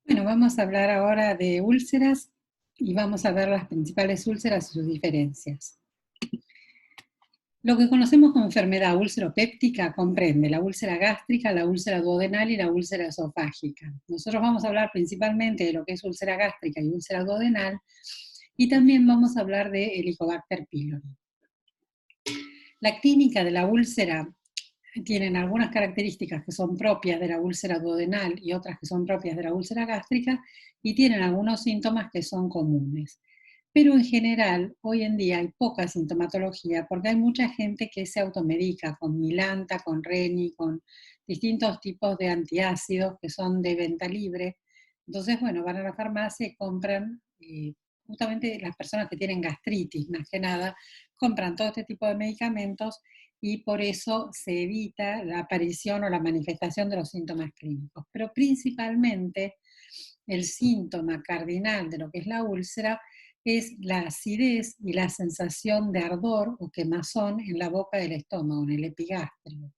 Bueno, vamos a hablar ahora de úlceras y vamos a ver las principales úlceras y sus diferencias. Lo que conocemos como enfermedad úlcero-péptica comprende la úlcera gástrica, la úlcera duodenal y la úlcera esofágica. Nosotros vamos a hablar principalmente de lo que es úlcera gástrica y úlcera duodenal, y también vamos a hablar de Helicobacter pylori. La clínica de la úlcera tienen algunas características que son propias de la úlcera duodenal y otras que son propias de la úlcera gástrica, y tienen algunos síntomas que son comunes. Pero en general, hoy en día hay poca sintomatología porque hay mucha gente que se automedica con Milanta, con Reni, con distintos tipos de antiácidos que son de venta libre. Entonces, bueno, van a la farmacia y compran, justamente las personas que tienen gastritis, más que nada, compran todo este tipo de medicamentos, y por eso se evita la aparición o la manifestación de los síntomas clínicos. Pero principalmente el síntoma cardinal de lo que es la úlcera es la acidez y la sensación de ardor o quemazón en la boca del estómago, en el epigastrio.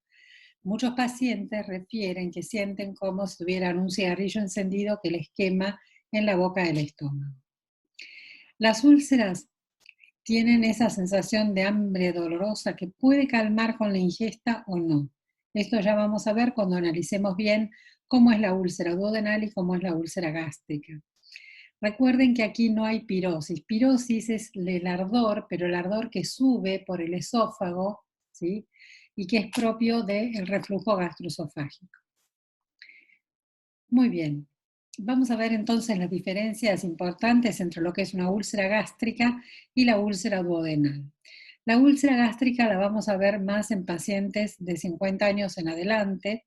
Muchos pacientes refieren que sienten como si tuvieran un cigarrillo encendido que les quema en la boca del estómago. Las úlceras tienen esa sensación de hambre dolorosa que puede calmar con la ingesta o no. Esto ya vamos a ver cuando analicemos bien cómo es la úlcera duodenal y cómo es la úlcera gástrica. Recuerden que aquí no hay pirosis. Pirosis es el ardor, pero el ardor que sube por el esófago, ¿sí? Y que es propio del reflujo gastroesofágico. Muy bien. Vamos a ver entonces las diferencias importantes entre lo que es una úlcera gástrica y la úlcera duodenal. La úlcera gástrica la vamos a ver más en pacientes de 50 años en adelante,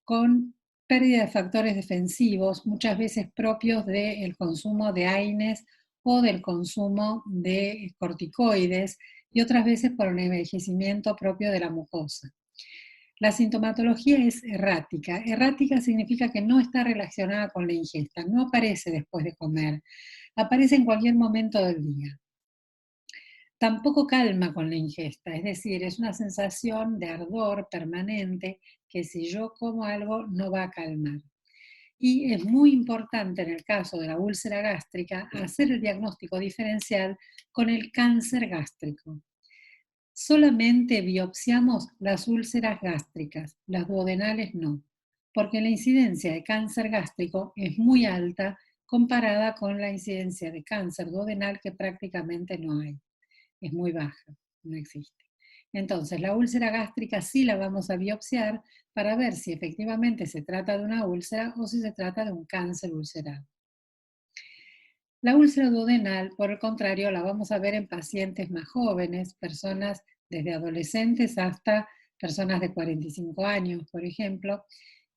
con pérdida de factores defensivos, muchas veces propios del consumo de AINES o del consumo de corticoides, y otras veces por un envejecimiento propio de la mucosa. La sintomatología es errática. Errática significa que no está relacionada con la ingesta, no aparece después de comer, aparece en cualquier momento del día. Tampoco calma con la ingesta, es decir, es una sensación de ardor permanente que si yo como algo no va a calmar. Y es muy importante en el caso de la úlcera gástrica hacer el diagnóstico diferencial con el cáncer gástrico. Solamente biopsiamos las úlceras gástricas, las duodenales no, porque la incidencia de cáncer gástrico es muy alta comparada con la incidencia de cáncer duodenal, que prácticamente no hay, es muy baja, no existe. Entonces, la úlcera gástrica sí la vamos a biopsiar para ver si efectivamente se trata de una úlcera o si se trata de un cáncer ulceral. La úlcera duodenal, por el contrario, la vamos a ver en pacientes más jóvenes, personas desde adolescentes hasta personas de 45 años, por ejemplo,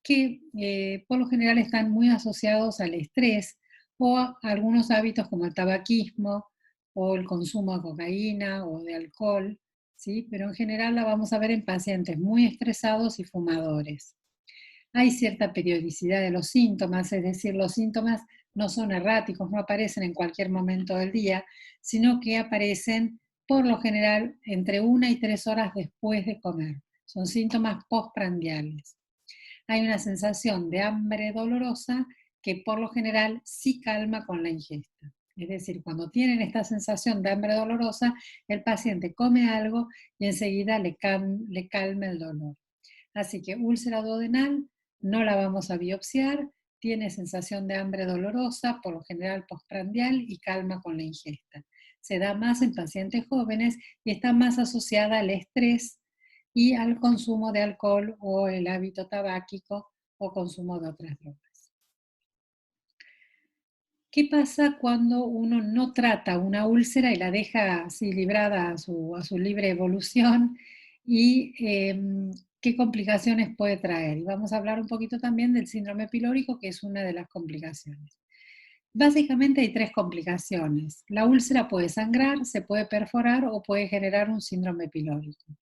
que por lo general están muy asociados al estrés o a algunos hábitos como el tabaquismo o el consumo de cocaína o de alcohol, ¿sí? Pero en general la vamos a ver en pacientes muy estresados y fumadores. Hay cierta periodicidad de los síntomas, es decir, los síntomas no son erráticos, no aparecen en cualquier momento del día, sino que aparecen por lo general entre 1 y 3 horas después de comer. Son síntomas postprandiales. Hay una sensación de hambre dolorosa que por lo general sí calma con la ingesta. Es decir, cuando tienen esta sensación de hambre dolorosa, el paciente come algo y enseguida le calma el dolor. Así que úlcera duodenal no la vamos a biopsiar, tiene sensación de hambre dolorosa, por lo general postprandial, y calma con la ingesta. Se da más en pacientes jóvenes y está más asociada al estrés y al consumo de alcohol o el hábito tabáquico o consumo de otras drogas. ¿Qué pasa cuando uno no trata una úlcera y la deja así librada a su libre evolución? Y qué complicaciones puede traer. Y vamos a hablar un poquito también del síndrome pilórico, que es una de las complicaciones. Básicamente hay 3 complicaciones. La úlcera puede sangrar, se puede perforar o puede generar un síndrome pilórico.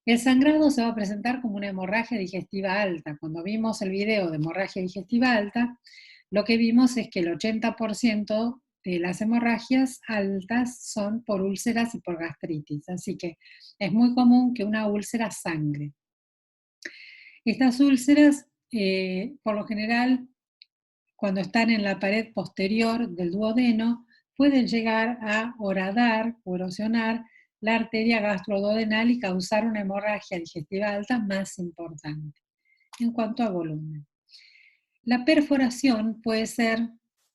El sangrado se va a presentar como una hemorragia digestiva alta. Cuando vimos el video de hemorragia digestiva alta, lo que vimos es que el 80% de las hemorragias altas son por úlceras y por gastritis. Así que es muy común que una úlcera sangre. Estas úlceras, por lo general, cuando están en la pared posterior del duodeno, pueden llegar a horadar o erosionar la arteria gastroduodenal y causar una hemorragia digestiva alta más importante en cuanto a volumen. La perforación puede ser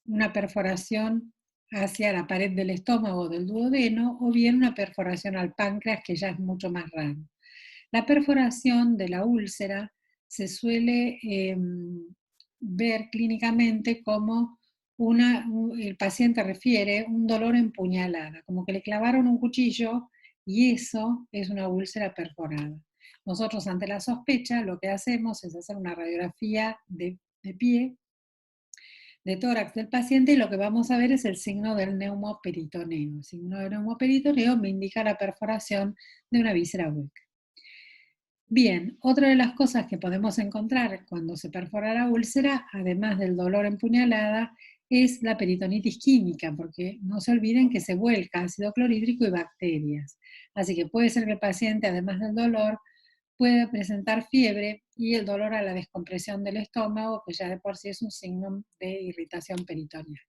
una perforación hacia la pared del estómago o del duodeno, o bien una perforación al páncreas, que ya es mucho más raro. La perforación de la úlcera se suele ver clínicamente como el paciente refiere un dolor en puñalada, como que le clavaron un cuchillo y eso es una úlcera perforada. Nosotros, ante la sospecha, lo que hacemos es hacer una radiografía de pie, de tórax del paciente, y lo que vamos a ver es el signo del neumoperitoneo. El signo del neumoperitoneo me indica la perforación de una víscera hueca. Bien, otra de las cosas que podemos encontrar cuando se perfora la úlcera, además del dolor en puñalada, es la peritonitis química, porque no se olviden que se vuelca ácido clorhídrico y bacterias. Así que puede ser que el paciente, además del dolor, pueda presentar fiebre y el dolor a la descompresión del estómago, que ya de por sí es un signo de irritación peritoneal.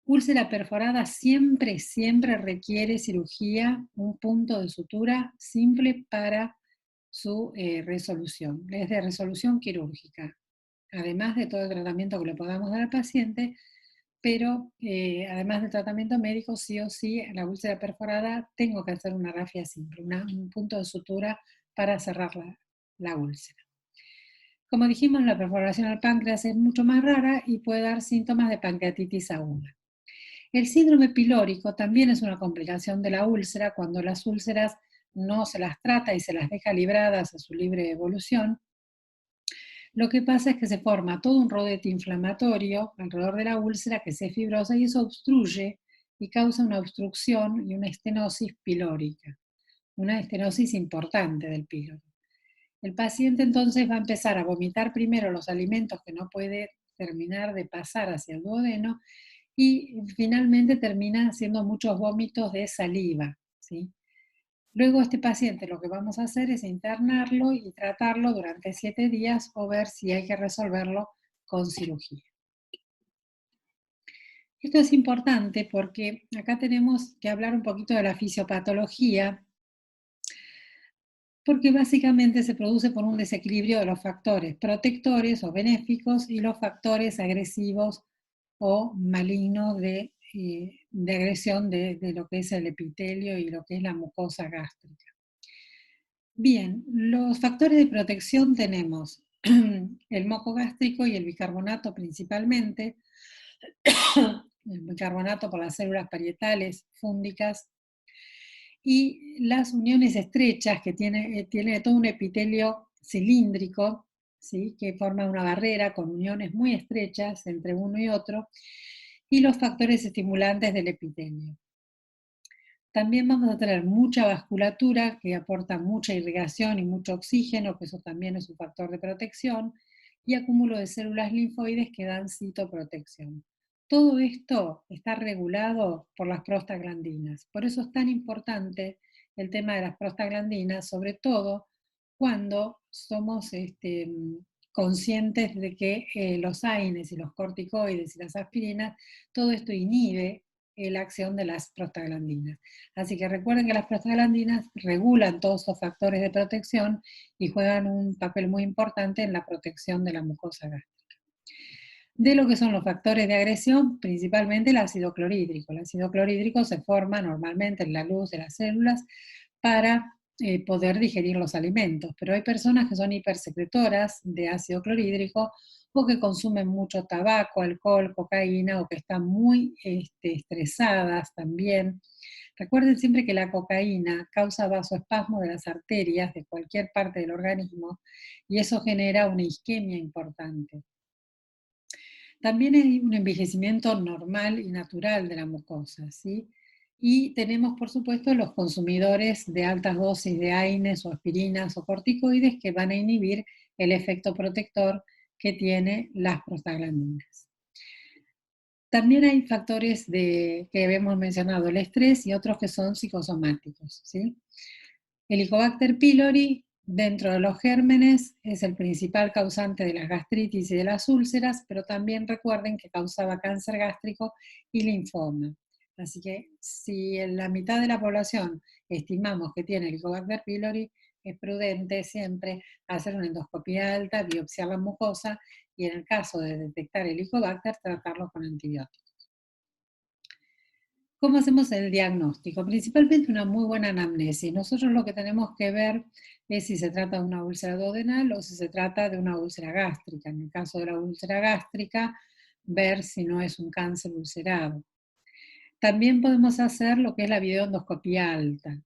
Úlcera perforada siempre, siempre requiere cirugía, un punto de sutura simple para su resolución. Es de resolución quirúrgica, además de todo el tratamiento que le podamos dar al paciente, pero además del tratamiento médico, sí o sí, en la úlcera perforada tengo que hacer una rafia simple, un punto de sutura para cerrar la úlcera. Como dijimos, la perforación al páncreas es mucho más rara y puede dar síntomas de pancreatitis aguda. El síndrome pilórico también es una complicación de la úlcera cuando las úlceras no se las trata y se las deja libradas a su libre evolución. Lo que pasa es que se forma todo un rodete inflamatorio alrededor de la úlcera que se fibrosa y eso obstruye y causa una obstrucción y una estenosis pilórica, una estenosis importante del píloro. El paciente entonces va a empezar a vomitar primero los alimentos que no puede terminar de pasar hacia el duodeno y finalmente termina haciendo muchos vómitos de saliva, ¿sí? Luego este paciente lo que vamos a hacer es internarlo y tratarlo durante 7 días o ver si hay que resolverlo con cirugía. Esto es importante porque acá tenemos que hablar un poquito de la fisiopatología, porque básicamente se produce por un desequilibrio de los factores protectores o benéficos y los factores agresivos o malignos de agresión de lo que es el epitelio y lo que es la mucosa gástrica. Bien, los factores de protección tenemos el moco gástrico y el bicarbonato principalmente, el bicarbonato por las células parietales fúngicas y las uniones estrechas que tiene todo un epitelio cilíndrico, ¿sí? Que forma una barrera con uniones muy estrechas entre uno y otro, y los factores estimulantes del epitelio. También vamos a tener mucha vasculatura que aporta mucha irrigación y mucho oxígeno, que eso también es un factor de protección, y acúmulo de células linfoides que dan citoprotección. Todo esto está regulado por las prostaglandinas. Por eso es tan importante el tema de las prostaglandinas, sobre todo cuando somos conscientes de que los AINES y los corticoides y las aspirinas, todo esto inhibe la acción de las prostaglandinas. Así que recuerden que las prostaglandinas regulan todos los factores de protección y juegan un papel muy importante en la protección de la mucosa gástrica. De lo que son los factores de agresión, principalmente el ácido clorhídrico. El ácido clorhídrico se forma normalmente en la luz de las células para poder digerir los alimentos, pero hay personas que son hipersecretoras de ácido clorhídrico o que consumen mucho tabaco, alcohol, cocaína o que están muy estresadas también. Recuerden siempre que la cocaína causa vasoespasmo de las arterias de cualquier parte del organismo y eso genera una isquemia importante. También hay un envejecimiento normal y natural de la mucosa, ¿sí? Y tenemos, por supuesto, los consumidores de altas dosis de AINES o aspirinas o corticoides que van a inhibir el efecto protector que tiene las prostaglandinas. También hay factores que habíamos mencionado, el estrés y otros que son psicosomáticos, ¿sí? El Helicobacter pylori Dentro de los gérmenes es el principal causante de las gastritis y de las úlceras, pero también recuerden que causaba cáncer gástrico y linfoma. Así que si en la mitad de la población estimamos que tiene Helicobacter pylori, es prudente siempre hacer una endoscopia alta, biopsiar la mucosa y en el caso de detectar Helicobacter, tratarlo con antibióticos. ¿Cómo hacemos el diagnóstico? Principalmente una muy buena anamnesis. Nosotros lo que tenemos que ver es si se trata de una úlcera duodenal o si se trata de una úlcera gástrica. En el caso de la úlcera gástrica, ver si no es un cáncer ulcerado. También podemos hacer lo que es la videoendoscopía alta.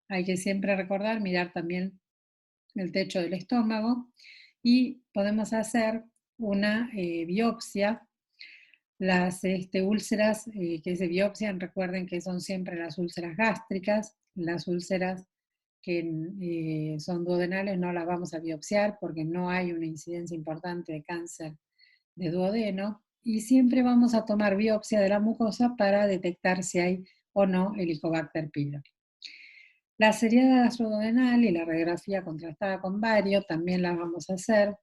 Hay que siempre recordar, mirar también el techo del estómago y podemos hacer una biopsia. Las úlceras que se biopsian, recuerden que son siempre las úlceras gástricas, las úlceras que son duodenales no las vamos a biopsiar porque no hay una incidencia importante de cáncer de duodeno y siempre vamos a tomar biopsia de la mucosa para detectar si hay o no Helicobacter pylori. La seriada gastroduodenal y la radiografía contrastada con bario también las vamos a hacer.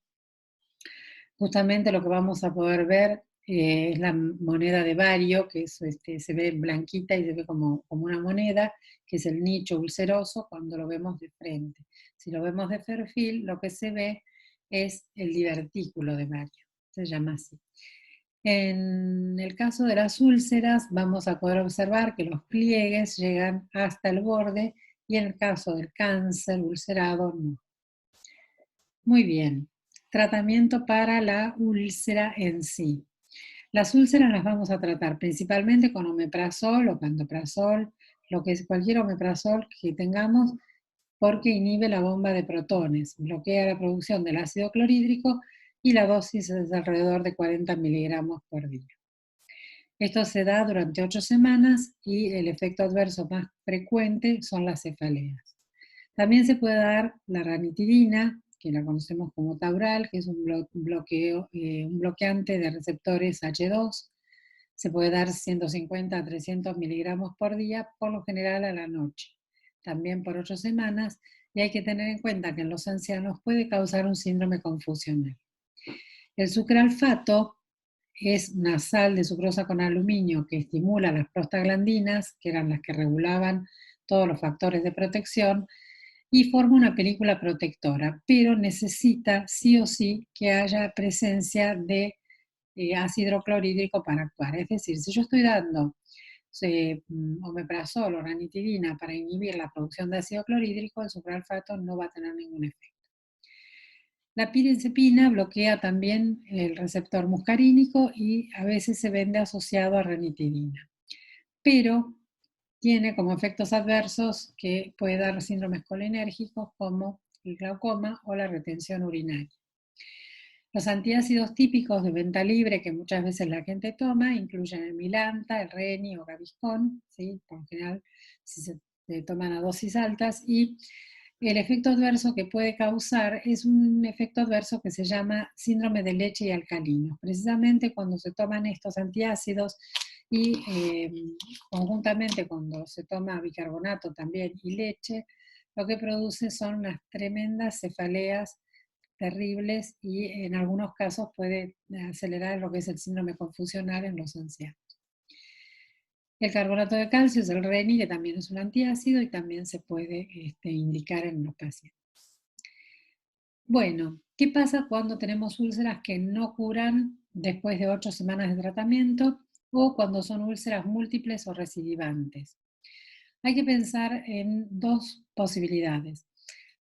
Justamente lo que vamos a poder ver es la moneda de bario, que es, se ve blanquita y se ve como una moneda, que es el nicho ulceroso cuando lo vemos de frente. Si lo vemos de perfil, lo que se ve es el divertículo de bario, se llama así. En el caso de las úlceras, vamos a poder observar que los pliegues llegan hasta el borde y en el caso del cáncer ulcerado, no. Muy bien. Tratamiento para la úlcera en sí. Las úlceras las vamos a tratar principalmente con omeprazol o pantoprazol, lo que es cualquier omeprazol que tengamos, porque inhibe la bomba de protones, bloquea la producción del ácido clorhídrico y la dosis es de alrededor de 40 miligramos por día. Esto se da durante 8 semanas y el efecto adverso más frecuente son las cefaleas. También se puede dar la ranitidina, que la conocemos como Taural, que es un bloqueante de receptores H2. Se puede dar 150 a 300 miligramos por día, por lo general a la noche. También por 8 semanas, y hay que tener en cuenta que en los ancianos puede causar un síndrome confusional. El sucralfato es una sal de sucrosa con aluminio que estimula las prostaglandinas, que eran las que regulaban todos los factores de protección, y forma una película protectora, pero necesita sí o sí que haya presencia de ácido clorhídrico para actuar. Es decir, si yo estoy dando omeprazol o ranitidina para inhibir la producción de ácido clorhídrico, el sucralfato no va a tener ningún efecto. La pirencepina bloquea también el receptor muscarínico y a veces se vende asociado a ranitidina, pero tiene como efectos adversos que puede dar síndromes colinérgicos como el glaucoma o la retención urinaria. Los antiácidos típicos de venta libre que muchas veces la gente toma incluyen el Milanta, el Reni o Gaviscon, ¿sí? Por lo general si se toman a dosis altas, y el efecto adverso que puede causar es un efecto adverso que se llama síndrome de leche y alcalinos. Precisamente cuando se toman estos antiácidos y conjuntamente cuando se toma bicarbonato también y leche, lo que produce son unas tremendas cefaleas terribles y en algunos casos puede acelerar lo que es el síndrome confusional en los ancianos. El carbonato de calcio es el Reni, que también es un antiácido y también se puede indicar en los pacientes. Bueno, ¿qué pasa cuando tenemos úlceras que no curan después de 8 semanas de tratamiento o cuando son úlceras múltiples o recidivantes? Hay que pensar en dos posibilidades.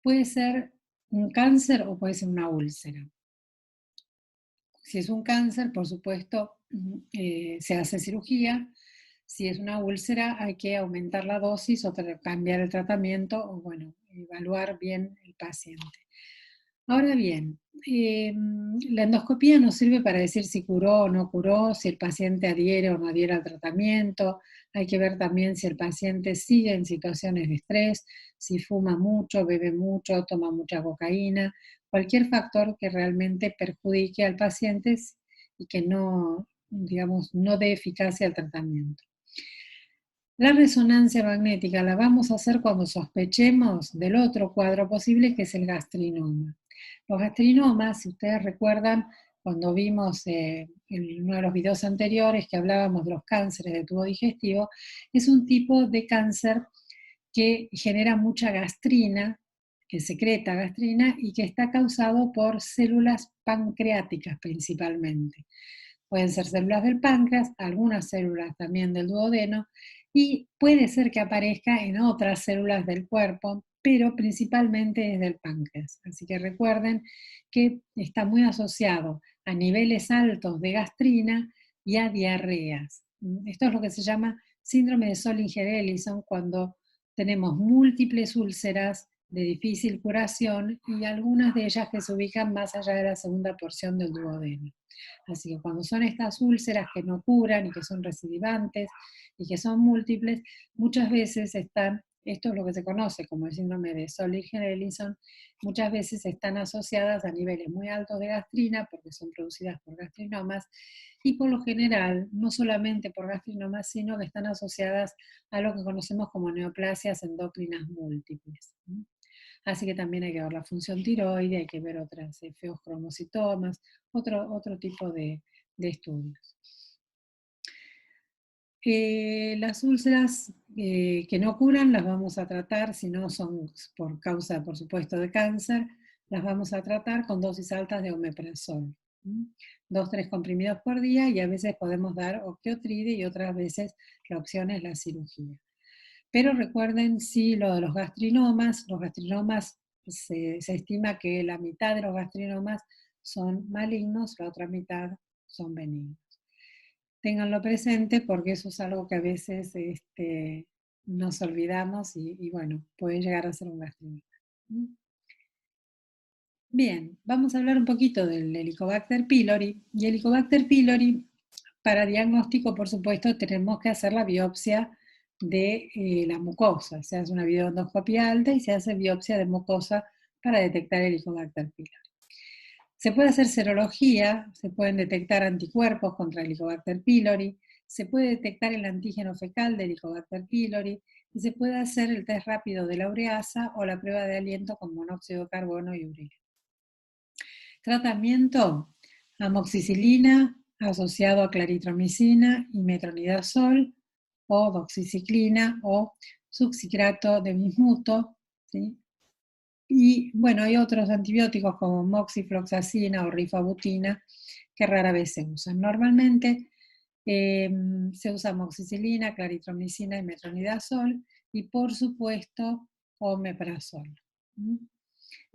Puede ser un cáncer o puede ser una úlcera. Si es un cáncer, por supuesto, se hace cirugía. Si es una úlcera, hay que aumentar la dosis o cambiar el tratamiento o, bueno, evaluar bien el paciente. Ahora bien, la endoscopía nos sirve para decir si curó o no curó, si el paciente adhiere o no adhiere al tratamiento. Hay que ver también si el paciente sigue en situaciones de estrés, si fuma mucho, bebe mucho, toma mucha cocaína, cualquier factor que realmente perjudique al paciente y que no, digamos, no dé eficacia al tratamiento. La resonancia magnética la vamos a hacer cuando sospechemos del otro cuadro posible, que es el gastrinoma. Los gastrinomas, si ustedes recuerdan, cuando vimos en uno de los videos anteriores que hablábamos de los cánceres del tubo digestivo, es un tipo de cáncer que genera mucha gastrina, que secreta gastrina y que está causado por células pancreáticas principalmente. Pueden ser células del páncreas, algunas células también del duodeno, y puede ser que aparezca en otras células del cuerpo, pero principalmente es del páncreas. Así que recuerden que está muy asociado a niveles altos de gastrina y a diarreas. Esto es lo que se llama síndrome de Solinger-Ellison, cuando tenemos múltiples úlceras de difícil curación y algunas de ellas que se ubican más allá de la segunda porción del duodeno. Así que cuando son estas úlceras que no curan y que son recidivantes y que son múltiples, muchas veces están, esto es lo que se conoce como el síndrome de Solinger-Ellison, muchas veces están asociadas a niveles muy altos de gastrina porque son producidas por gastrinomas y por lo general, no solamente por gastrinomas, sino que están asociadas a lo que conocemos como neoplasias endócrinas múltiples. Así que también hay que ver la función tiroide, hay que ver otras feocromocitomas, otro tipo de estudios. Las úlceras que no curan las vamos a tratar, si no son por causa, por supuesto, de cáncer, las vamos a tratar con dosis altas de omeprazol. 2, 3 comprimidos por día y a veces podemos dar octiotride y otras veces la opción es la cirugía. Pero recuerden, sí, lo de los gastrinomas se estima que la mitad de los gastrinomas son malignos, la otra mitad son benignos. Ténganlo presente porque eso es algo que a veces nos olvidamos y bueno, puede llegar a ser un gastrinoma. ¿Mm? Bien, vamos a hablar un poquito del Helicobacter pylori. Y Helicobacter pylori, para diagnóstico, por supuesto, tenemos que hacer la biopsia de la mucosa. Se hace una videoendoscopia alta y se hace biopsia de mucosa para detectar Helicobacter pylori. Se puede hacer serología, se pueden detectar anticuerpos contra Helicobacter pylori, se puede detectar el antígeno fecal de Helicobacter pylori y se puede hacer el test rápido de la ureasa o la prueba de aliento con monóxido de carbono y urea. Tratamiento: amoxicilina asociado a claritromicina y metronidazol o doxiciclina o succinato de bismuto, ¿sí? Y bueno, hay otros antibióticos como moxifloxacina o rifabutina que rara vez se usan. Normalmente se usa amoxicilina, claritromicina y metronidazol y por supuesto omeprazol.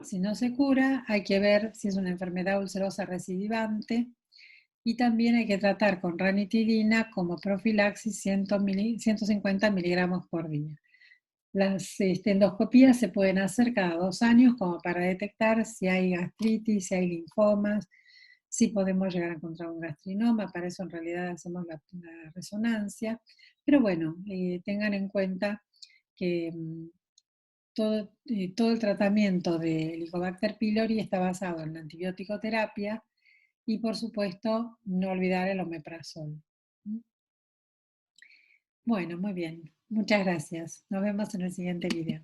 Si no se cura, hay que ver si es una enfermedad ulcerosa recidivante y también hay que tratar con ranitidina como profilaxis 150 miligramos por día. Las endoscopías se pueden hacer cada 2 años como para detectar si hay gastritis, si hay linfomas, si podemos llegar a encontrar un gastrinoma. Para eso en realidad hacemos la resonancia. Pero bueno, tengan en cuenta que todo el tratamiento de Helicobacter pylori está basado en la antibiótico terapia y por supuesto no olvidar el omeprazol. Bueno, muy bien. Muchas gracias. Nos vemos en el siguiente video.